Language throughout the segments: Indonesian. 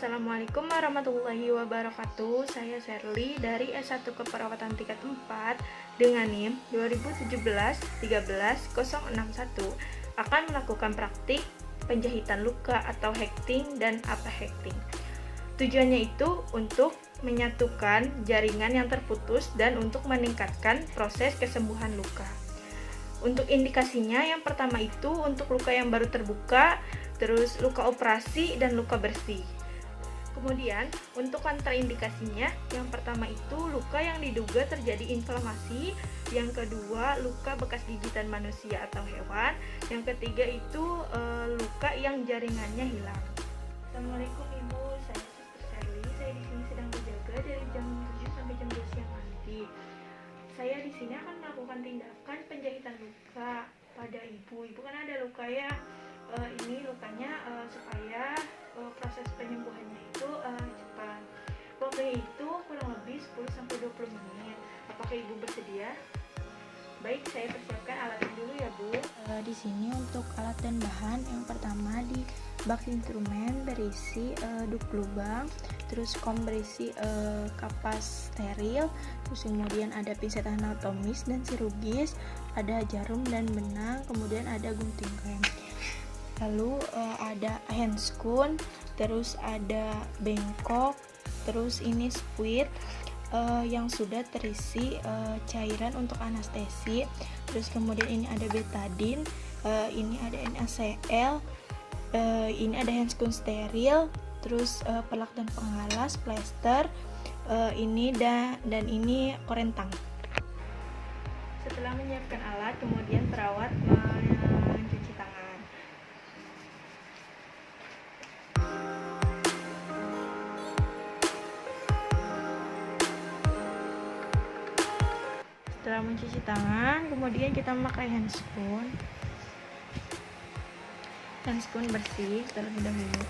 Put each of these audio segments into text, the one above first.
Assalamualaikum warahmatullahi wabarakatuh. Saya Sherly dari S1 Keperawatan tingkat 4 dengan NIM 2017-13-061 akan melakukan praktik penjahitan luka atau hekting dan apa hekting. Tujuannya itu untuk menyatukan jaringan yang terputus dan untuk meningkatkan proses kesembuhan luka. Untuk indikasinya, yang pertama itu untuk luka yang baru terbuka, terus luka operasi dan luka bersih. Kemudian untuk kontraindikasinya, yang pertama itu luka yang diduga terjadi inflamasi, yang kedua luka bekas gigitan manusia atau hewan, yang ketiga itu luka yang jaringannya hilang. Assalamualaikum Ibu, saya Suster Sherly. Saya di sini sedang berjaga dari jam 7 sampai jam 2 siang nanti. Saya di sini akan melakukan tindakan penjahitan luka pada Ibu. Ibu kan ada luka ya. Ini lukanya supaya proses penyembuhannya itu cepat. Waktunya itu kurang lebih 10-20 menit. Apakah Ibu bersedia? Baik, saya persiapkan alatnya dulu ya Bu. Di sini untuk alat dan bahan, yang pertama di bak instrumen berisi duk lubang, terus kom berisi kapas steril, terus kemudian ada pinset anatomis dan chirurgis, ada jarum dan benang, kemudian ada gunting rem. Lalu ada handscoon, terus ada bengkok, terus ini squid yang sudah terisi cairan untuk anestesi, terus kemudian ini ada betadine, ini ada NaCl, ini ada handscoon steril, terus pelak dan pengalas, plester, ini dan ini korentang. Setelah menyiapkan alat, kemudian perawat mencuci tangan. Setelah mencuci tangan, kemudian kita memakai handscoon bersih terlebih dahulu.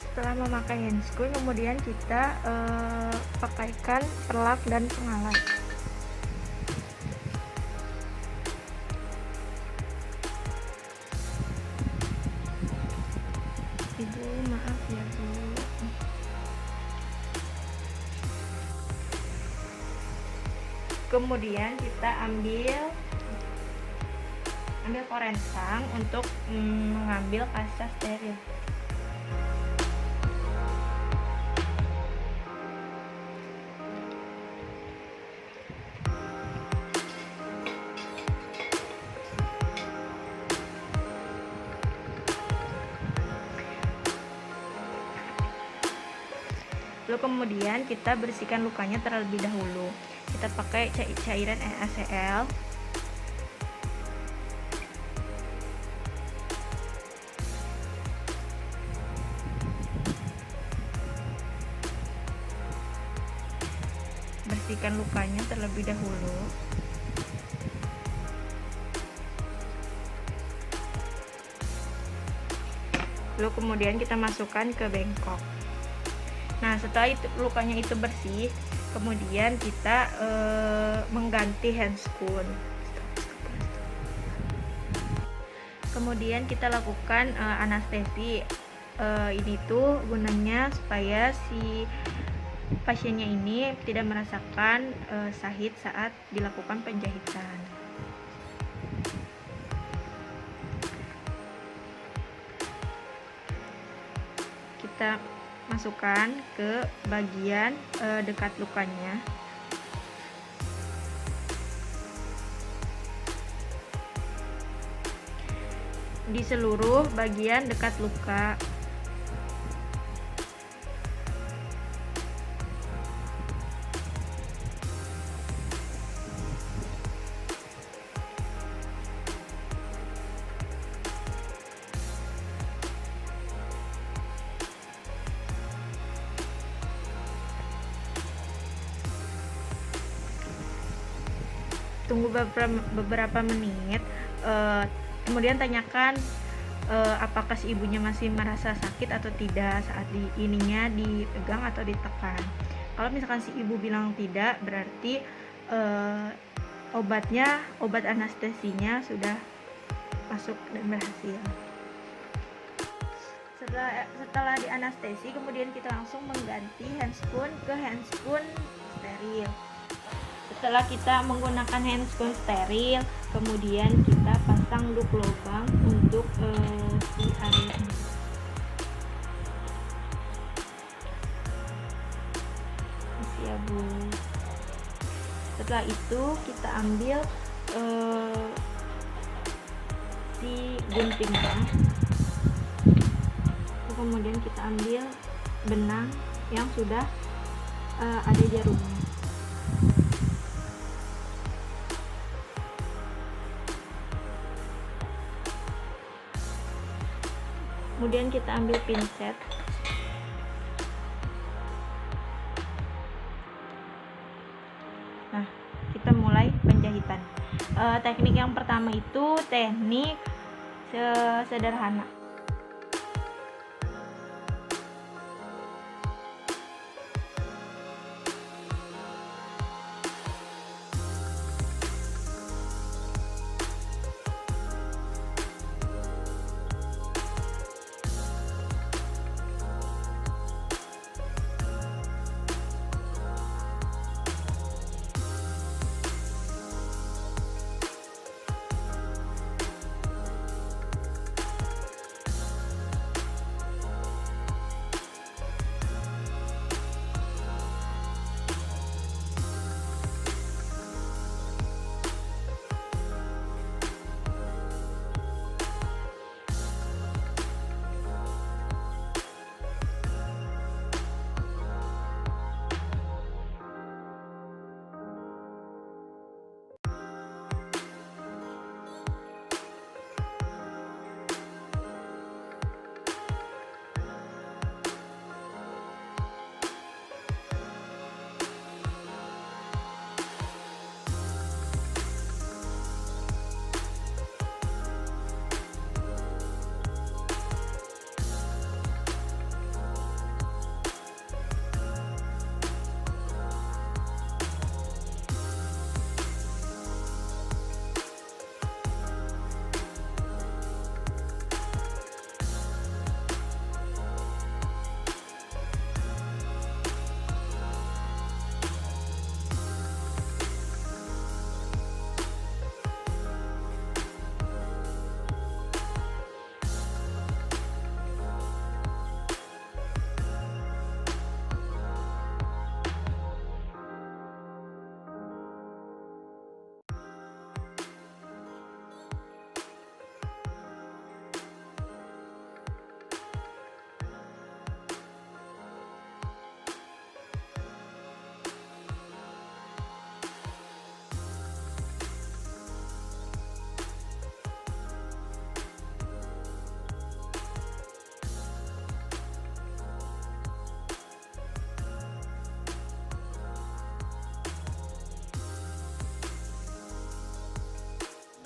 Setelah memakai handscoon, kemudian kita pakaikan pelak dan pengalas. Ibu, maaf ya Bu. Kemudian kita ambil korentang untuk mengambil kaca steril. Lalu kemudian kita bersihkan lukanya terlebih dahulu. Kita pakai cairan NaCl. Bersihkan lukanya terlebih dahulu. Lalu kemudian kita masukkan ke bengkok. Nah, setelah itu lukanya itu bersih, kemudian kita mengganti handscoon. Kemudian kita lakukan anestesi. Ini tuh gunanya supaya si pasiennya ini tidak merasakan sakit saat dilakukan penjahitan. Kita masukkan ke bagian dekat lukanya. Di seluruh bagian dekat luka. Tunggu beberapa menit, kemudian tanyakan apakah si ibunya masih merasa sakit atau tidak saat ininya dipegang atau ditekan. Kalau misalkan si ibu bilang tidak, berarti obat anestesinya sudah masuk dan berhasil. Setelah di anestesi, kemudian kita langsung mengganti handscoon ke handscoon steril. Setelah kita menggunakan handscoon steril, kemudian kita pasang loop lubang untuk di area ini. Ya Bu. Setelah itu kita ambil si guntingnya, kemudian kita ambil benang yang sudah ada jarumnya. Kemudian kita ambil pinset. Nah, kita mulai penjahitan. Teknik yang pertama itu teknik sederhana.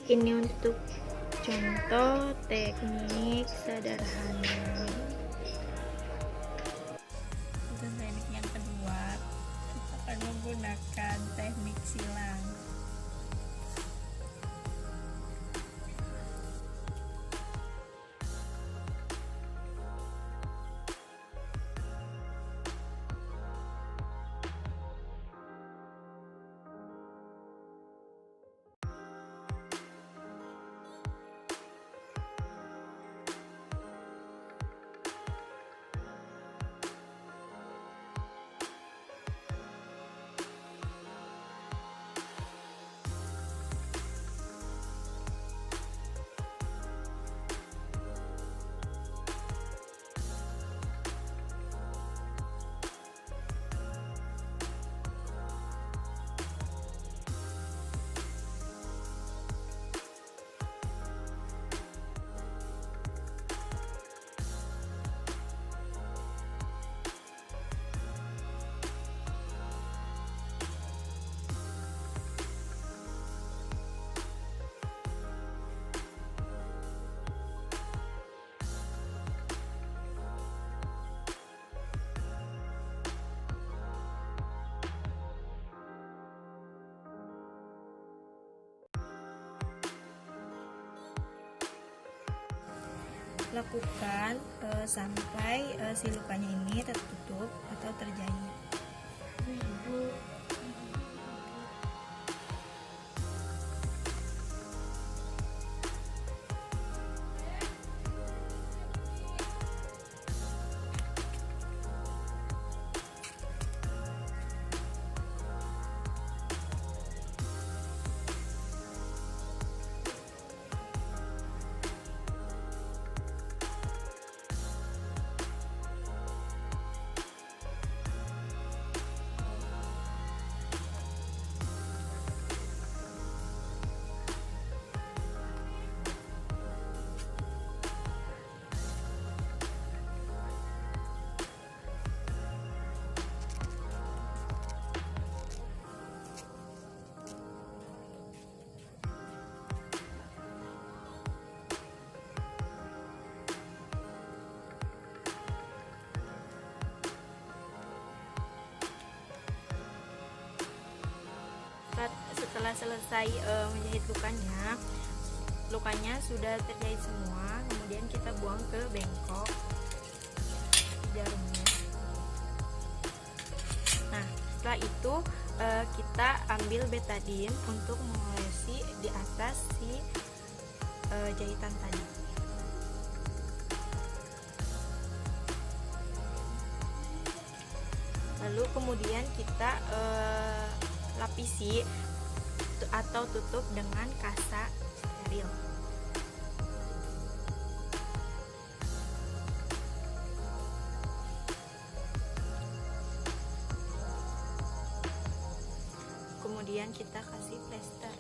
Ini untuk contoh teknik sederhana. Untuk teknik yang kedua, kita akan menggunakan teknik silang. lakukan sampai si lukanya ini tertutup atau terjahit. Setelah selesai menjahit lukanya sudah terjahit semua, kemudian kita buang ke bengkok jarumnya. Nah, setelah itu kita ambil betadine untuk mengolesi di atas si jahitan tadi. Lalu kemudian kita lapisi atau tutup dengan kasa steril. Kemudian kita kasih plester.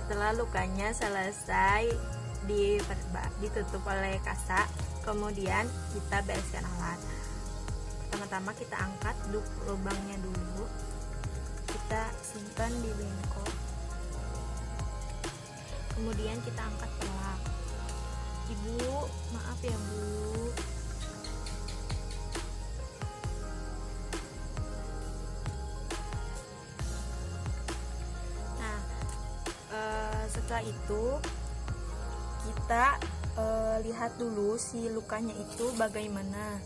Setelah lukanya selesai ditutup oleh kasa, kemudian kita bereskan alat. Pertama-tama kita angkat lubangnya dulu, kita simpan di bengkok, kemudian kita angkat pelak. Ibu, maaf ya Bu. Setelah itu kita lihat dulu si lukanya itu bagaimana.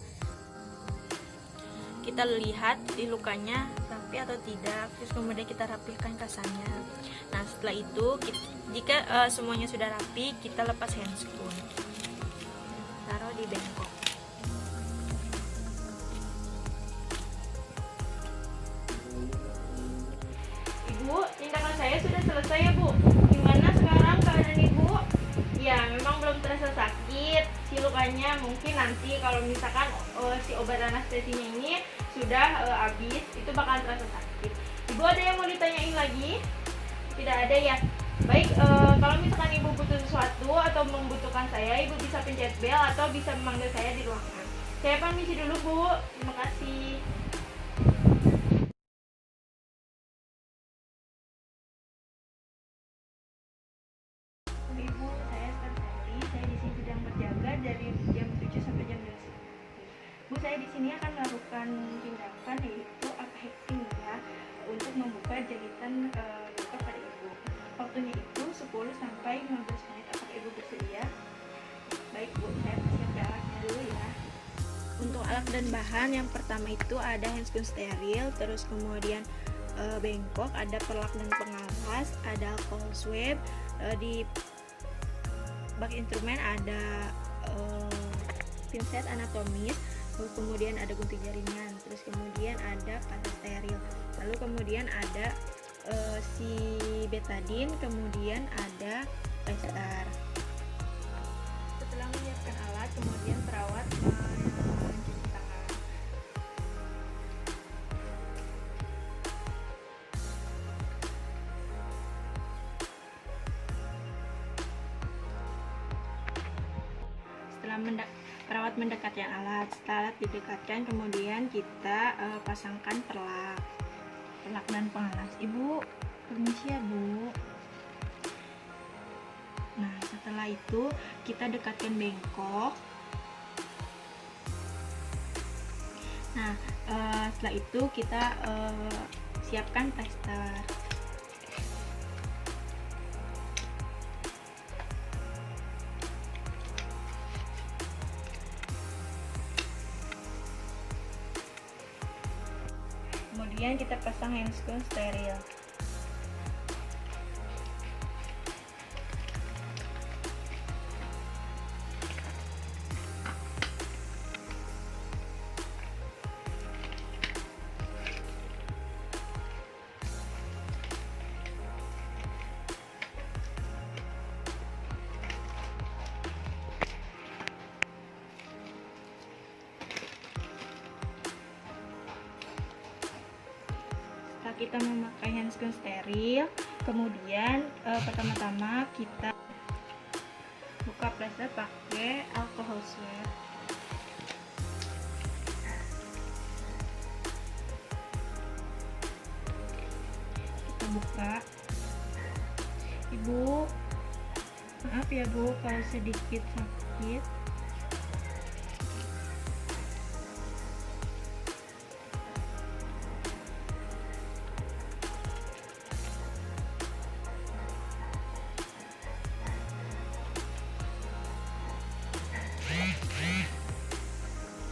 Kita lihat di lukanya rapi atau tidak, terus kemudian kita rapihkan kasanya. Nah, setelah itu jika semuanya sudah rapi, kita lepas handscoon, taruh di bengkok. Ibu, tindakan saya sudah selesai ya Bu. Gimana sekarang keadaan Ibu? Ya, memang belum terasa sakit. Si lukanya mungkin nanti kalau misalkan si obat anestesinya ini sudah habis, itu bakal terasa sakit. Ibu ada yang mau ditanyain lagi? Tidak ada ya? Baik, kalau misalkan Ibu butuh sesuatu atau membutuhkan saya, Ibu bisa pencet bel atau bisa memanggil saya di ruangan. Saya permisi dulu Bu. Terima kasih. Ibu, saya Sally. Saya di sini sedang berjaga dari jam 7 sampai jam 12. Bu, saya di sini akan melakukan tindakan yaitu uphacking ya, untuk membuka jahitan luka pada Ibu. Waktunya itu 10 sampai 15 menit. Apakah Ibu bersedia? Baik Bu, saya persiapkan alatnya dulu ya. Untuk alat dan bahan, yang pertama itu ada handscoon steril, terus kemudian bengkok, ada perlak dan pengawas, ada alcohol swab, di bak instrumen ada pinset anatomis, lalu kemudian ada gunting jaringan, terus kemudian ada kasa steril, lalu kemudian ada si betadine, kemudian ada plester. Setelah menyiapkan alat, kemudian perawat mencuci tangan. Perawat mendekatkan alat. Setelah alat didekatkan, kemudian kita pasangkan perlak. pelak dan pengalas. Ibu permisi ya Bu. Nah setelah itu kita dekatkan bengkok. Nah setelah itu kita siapkan tester. Kemudian kita pasang handscreen steril. Setelah kita memakai handscreen steril, kemudian pertama-tama kita buka plester pakai alcohol swab. Kita buka. Ibu, maaf ya Bu kalau sedikit sakit.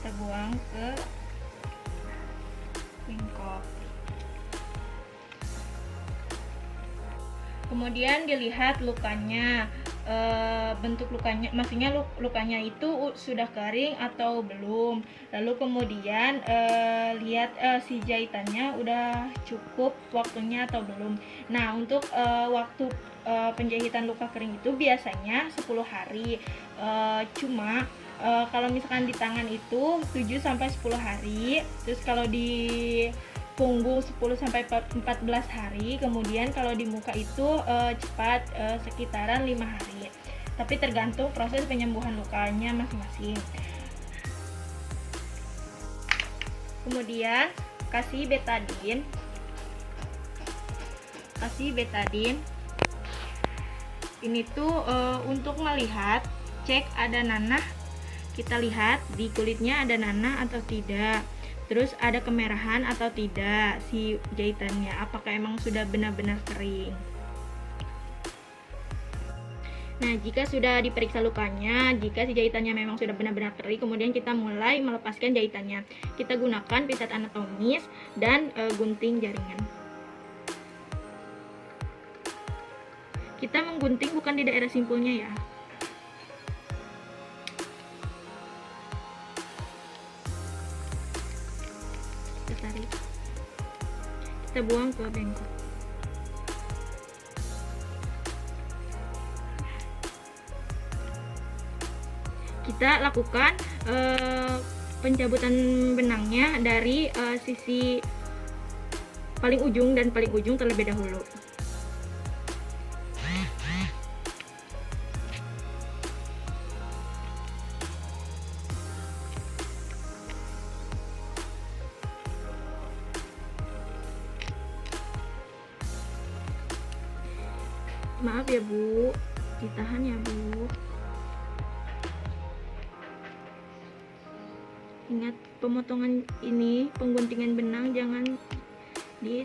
Kita buang ke bengkok. Kemudian dilihat lukanya, bentuk lukanya, maksudnya lukanya itu sudah kering atau belum. Lalu kemudian lihat si jahitannya udah cukup waktunya atau belum. Nah untuk waktu penjahitan luka kering itu biasanya 10 hari. Cuma kalau misalkan di tangan itu 7-10 hari. Terus kalau di punggung 10-14 hari. Kemudian kalau di muka itu cepat, sekitaran 5 hari. Tapi tergantung proses penyembuhan lukanya masing-masing. Kemudian kasih betadine. Ini tuh untuk melihat, cek ada nanah. Kita lihat di kulitnya ada nanah atau tidak. Terus ada kemerahan atau tidak si jahitannya, apakah emang sudah benar-benar kering. Nah, jika sudah diperiksa lukanya, jika si jahitannya memang sudah benar-benar kering, kemudian kita mulai melepaskan jahitannya. Kita gunakan pinset anatomis dan gunting jaringan. Kita menggunting bukan di daerah simpulnya ya. Kita tarik. Kita buang ke bengkok. Kita lakukan pencabutan benangnya dari sisi paling ujung dan paling ujung terlebih dahulu. Maaf ya Bu, ditahan ya Bu. Ingat, pemotongan ini, pengguntingan benang jangan di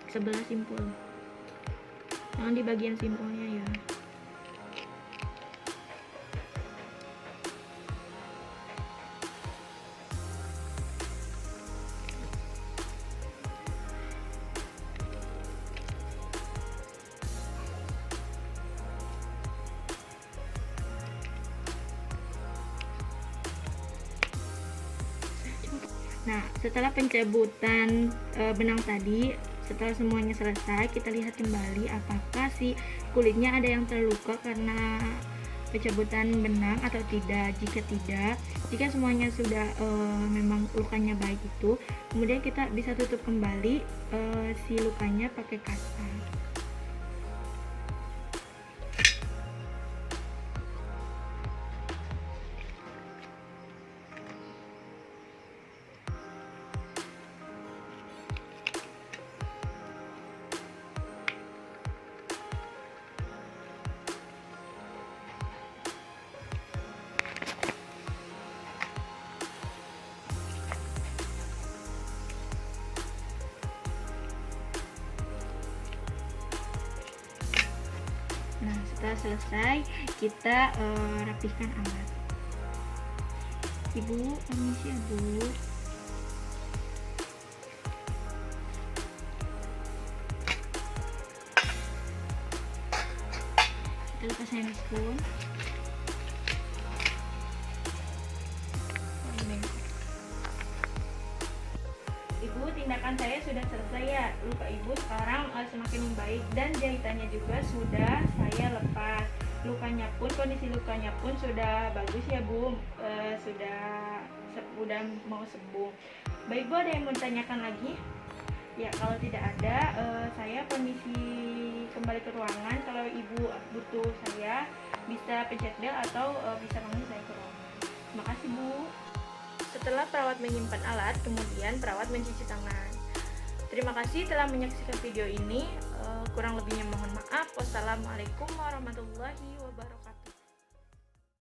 sebelah simpul, jangan di bagian simpulnya ya. Nah, setelah pencabutan benang tadi, setelah semuanya selesai, kita lihat kembali apakah si kulitnya ada yang terluka karena pencabutan benang atau tidak. Jika tidak, jika semuanya sudah memang lukanya baik itu, kemudian kita bisa tutup kembali si lukanya pakai kasar. Nah, setelah selesai kita rapihkan alat. Ibu, permisi ya Bu. Kita lepas handphone. Ibu, tindakan saya sudah selesai ya. Luka ibu sekarang semakin membaik dan jahitannya juga sudah saya lepas. Lukanya pun, kondisi lukanya pun sudah bagus ya Bu. Sudah mau sembuh. Baik Bu, ada yang mau ditanyakan lagi? Ya, kalau tidak ada, saya permisi kembali ke ruangan. Kalau ibu butuh saya, bisa pencet bel atau bisa panggil saya ke ruangan. Terima kasih Bu. Setelah perawat menyimpan alat, kemudian perawat mencuci tangan. Terima kasih telah menyaksikan video ini. Kurang lebihnya mohon maaf. Wassalamualaikum warahmatullahi wabarakatuh.